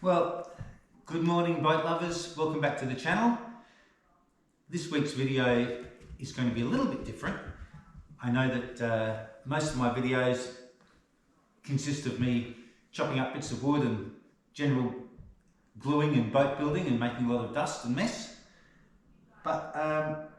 Well, good morning boat lovers, welcome back to the channel. This week's video is going to be a little bit different. I know that most of my videos consist of me chopping up bits of wood and general gluing and boat building and making a lot of dust and mess. But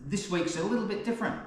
this week's a little bit different.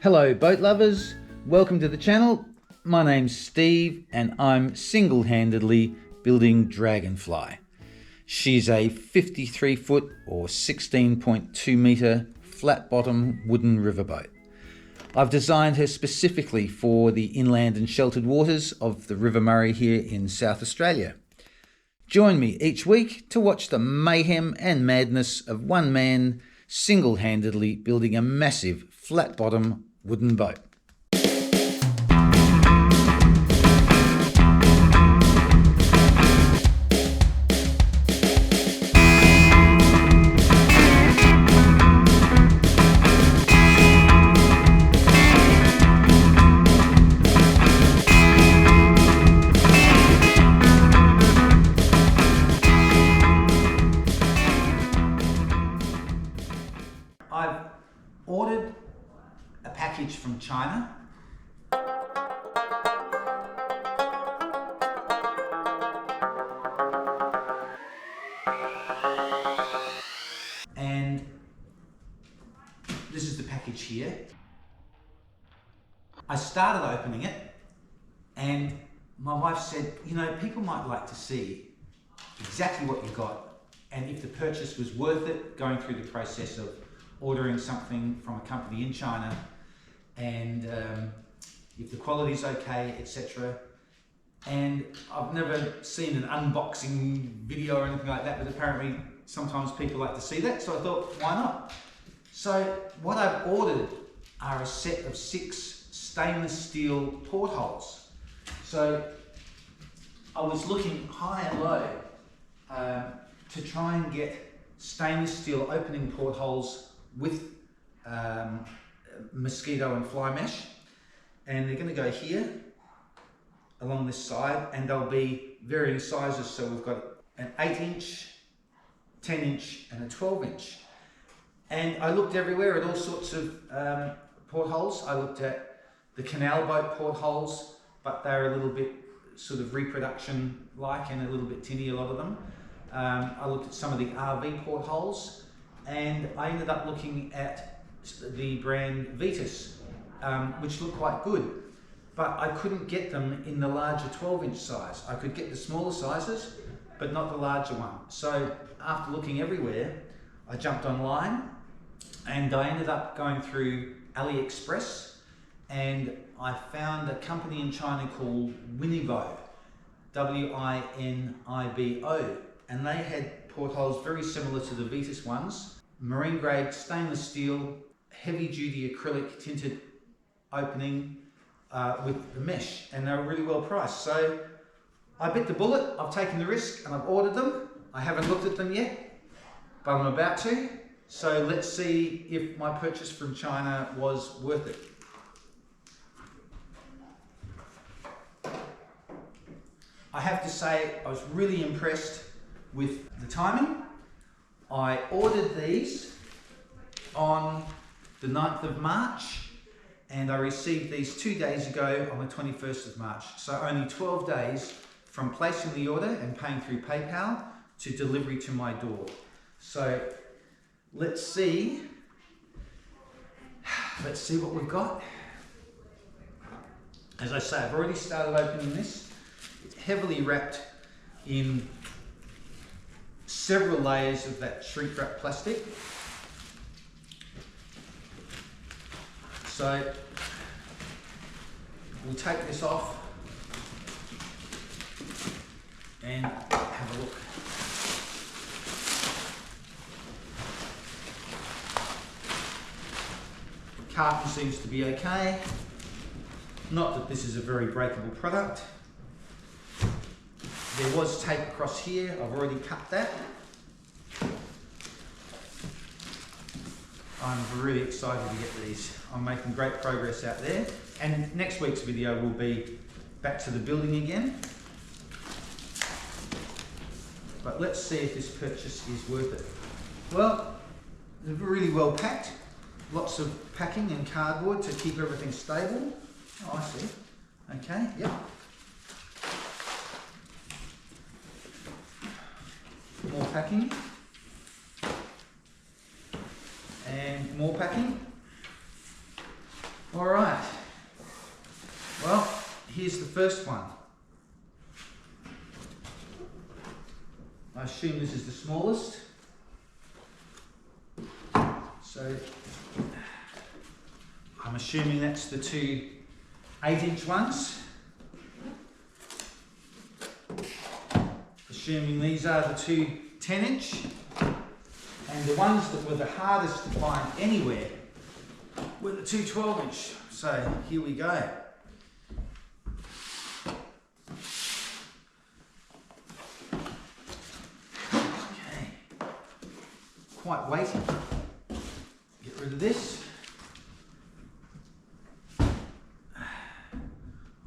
Hello boat lovers, welcome to the channel. My name's Steve and I'm single-handedly building Dragonfly. She's a 53 foot or 16.2 metre flat bottom wooden riverboat. I've designed her specifically for the inland and sheltered waters of the River Murray here in South Australia. Join me each week to watch the mayhem and madness of one man single-handedly building a massive flat bottom wooden boat. I've ordered a package from China. And this is the package here. I started opening it and my wife said, you know, people might like to see exactly what you got and if the purchase was worth it, going through the process of ordering something from a company in China and if the quality's okay, etc. And I've never seen an unboxing video or anything like that, but apparently sometimes people like to see that, so I thought, why not? So what I've ordered are a set of 6 stainless steel portholes. So I was looking high and low to try and get stainless steel opening portholes with mosquito and fly mesh, and they're going to go here along this side, and they'll be varying sizes. So we've got an 8-inch, 10-inch and a 12-inch, and I looked everywhere at all sorts of portholes. I looked at the canal boat portholes, but they're a little bit sort of reproduction like and a little bit tinny, a lot of them. I looked at some of the RV portholes, and I ended up looking at the brand Vetus, which looked quite good, but I couldn't get them in the larger 12-inch size. I could get the smaller sizes, but not the larger one. So after looking everywhere, I jumped online and I ended up going through AliExpress, and I found a company in China called Winibo, W-I-N-I-B-O, and they had portholes very similar to the Vetus ones, marine grade stainless steel, heavy duty acrylic tinted opening with the mesh, and they were really well priced. So I bit the bullet, I've taken the risk and I've ordered them. I haven't looked at them yet, but I'm about to. So let's see if my purchase from China was worth it. I have to say I was really impressed with the timing. I ordered these on the 9th of March and I received these 2 days ago on the 21st of March. So only 12 days from placing the order and paying through PayPal to delivery to my door. So let's see what we've got. As I say, I've already started opening this. It's heavily wrapped in several layers of that shrink wrap plastic. So we'll take this off and have a look. The carton seems to be okay. Not that this is a very breakable product. There was tape across here. I've already cut that. I'm really excited to get these. I'm making great progress out there. And next week's video will be back to the building again. But let's see if this purchase is worth it. Well, they're really well packed. Lots of packing and cardboard to keep everything stable. Oh, I see. Okay, yep. More packing. And more packing. All right. Well, here's the first one. I assume this is the smallest. So I'm assuming that's the two 8-inch ones. Assuming these are the two 10-inch. And the ones that were the hardest to find anywhere were the two 12-inch. So here we go. Okay. Quite weighty. Get rid of this.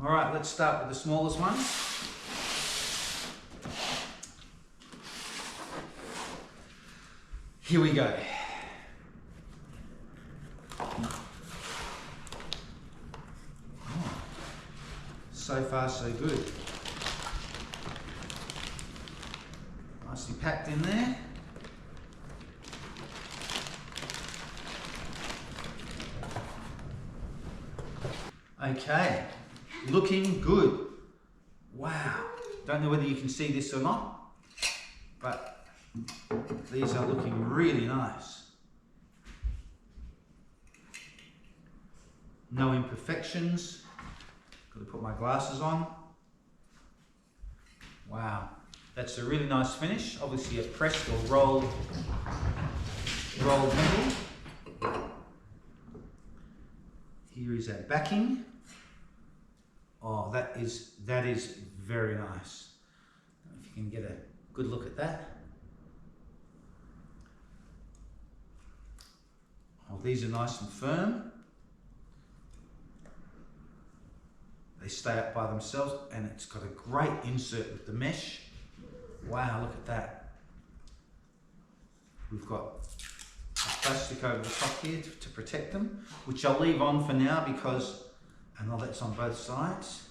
All right, let's start with the smallest one. Here we go. Oh. So far, so good. Nicely packed in there. Okay, looking good. Wow. Don't know whether you can see this or not, but these are looking really nice. No imperfections. Got to put my glasses on. Wow, that's a really nice finish. Obviously a pressed or rolled metal. Here is our backing. Oh, that is very nice. I don't know if you can get a good look at that. Oh, these are nice and firm. They stay up by themselves, and it's got a great insert with the mesh. Wow, look at that. We've got plastic over the top here to protect them, which I'll leave on for now because I know that's on both sides.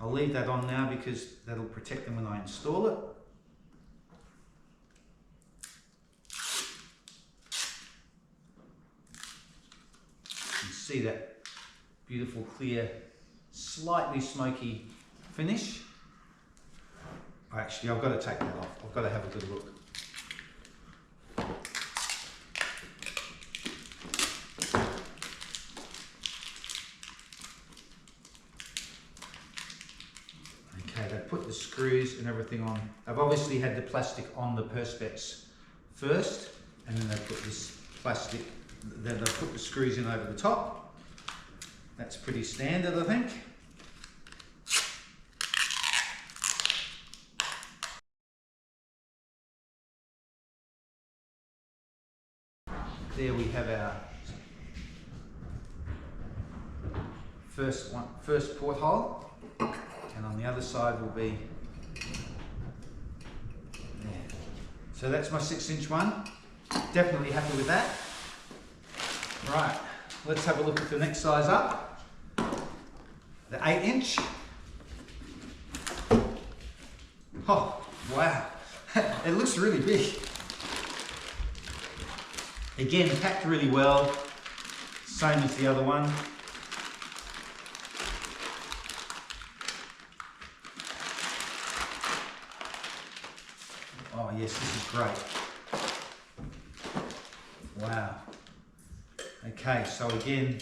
I'll leave that on now because that'll protect them when I install it. You can see that beautiful, clear, slightly smoky finish. Actually, I've got to take that off. I've got to have a good look. Okay, they've put the screws and everything on. I've obviously had the plastic on the perspex first, and then they put this plastic, then they put the screws in over the top. That's pretty standard, I think. There we have our first porthole, and on the other side will be there. So that's my 6-inch one. Definitely happy with that. Right, let's have a look at the next size up. The 8-inch. Oh, wow. It looks really big. Again, packed really well. Same as the other one. Oh yes, this is great. Wow. Okay, so again,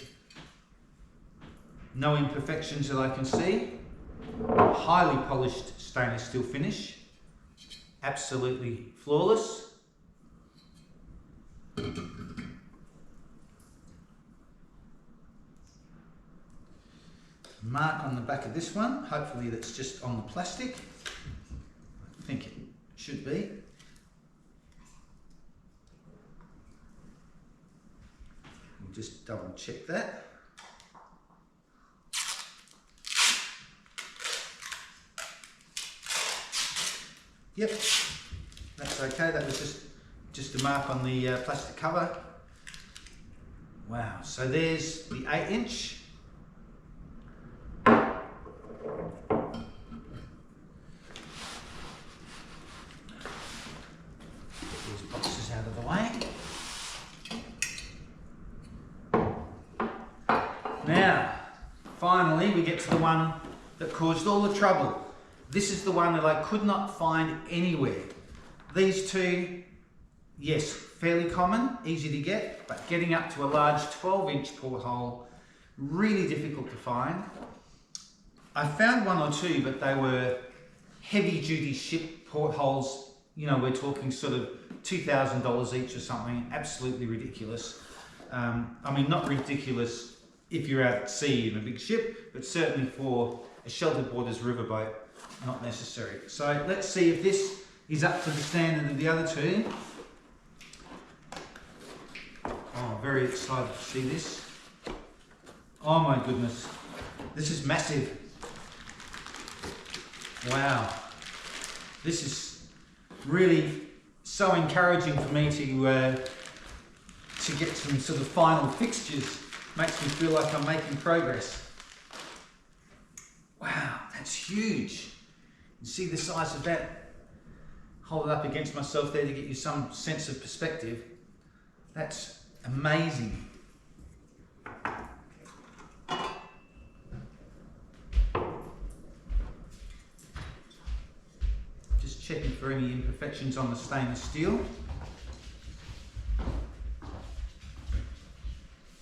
no imperfections that I can see. Highly polished stainless steel finish. Absolutely flawless. mark on the back of this one. Hopefully that's just on the plastic. I think it should be. We'll just double check that. Yep, that's okay. That was just a mark on the plastic cover. Wow, so there's the 8-inch. These boxes out of the way. Now, finally we get to the one that caused all the trouble. This is the one that I could not find anywhere. These two, yes, fairly common, easy to get, but getting up to a large 12-inch porthole, really difficult to find. I found one or two, but they were heavy-duty ship portholes. You know, we're talking sort of $2,000 each or something, absolutely ridiculous. I mean, not ridiculous if you're out at sea in a big ship, but certainly for a sheltered waters riverboat, not necessary. So let's see if this is up to the standard of the other two. Oh, very excited to see this. Oh my goodness, this is massive. Wow, this is really so encouraging for me to get some sort of final fixtures. Makes me feel like I'm making progress. Wow, that's huge. You see the size of that? Hold it up against myself there to get you some sense of perspective. That's amazing. Just checking for any imperfections on the stainless steel.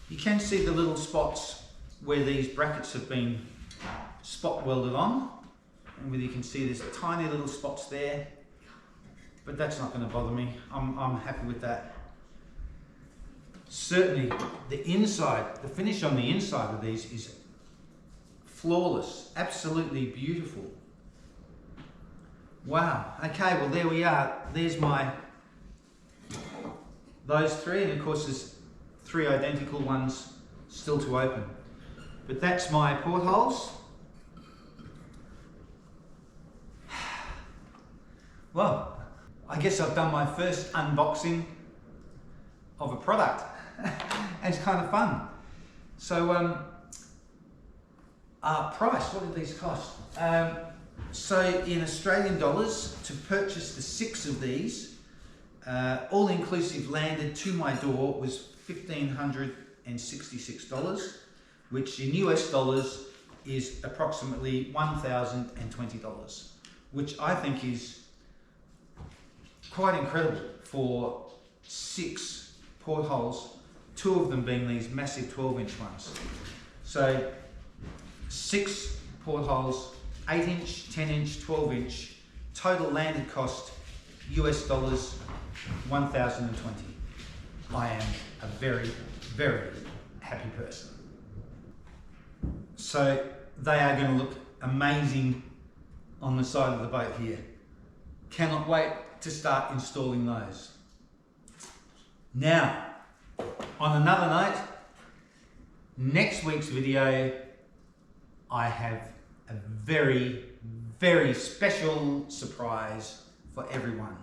You can see the little spots where these brackets have been spot welded on. And whether you can see there's tiny little spots there, but that's not going to bother me. I'm happy with that. Certainly the inside, the finish on the inside of these is flawless, absolutely beautiful. Wow, okay, well there we are. There's those three, and of course there's 3 identical ones still to open. But that's my portholes. Well, I guess I've done my first unboxing of a product. And it's kind of fun. So, price, what did these cost? So in Australian dollars, to purchase the 6 of these, all inclusive landed to my door was $1,566, which in US dollars is approximately $1,020, which I think is quite incredible for 6 portholes, 2 of them being these massive 12-inch ones. So 6 portholes, 8-inch, 10-inch, 12-inch, total landed cost US dollars 1,020. I am a very, very happy person. So they are going to look amazing on the side of the boat here. Cannot wait to start installing those. Now, on another note, next week's video, I have a very, very special surprise for everyone.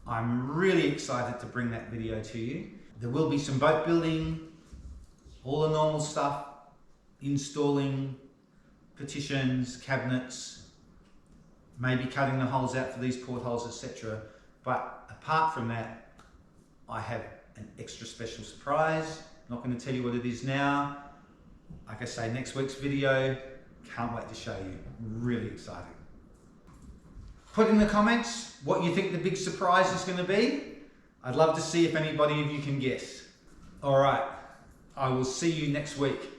I'm really excited to bring that video to you. There will be some boat building, all the normal stuff, installing partitions, cabinets, maybe cutting the holes out for these portholes, etc. But apart from that, I have an extra special surprise. Not going to tell you what it is now. Like I say, next week's video, can't wait to show you. Really exciting. Put in the comments what you think the big surprise is going to be. I'd love to see if anybody of you can guess. All right, I will see you next week.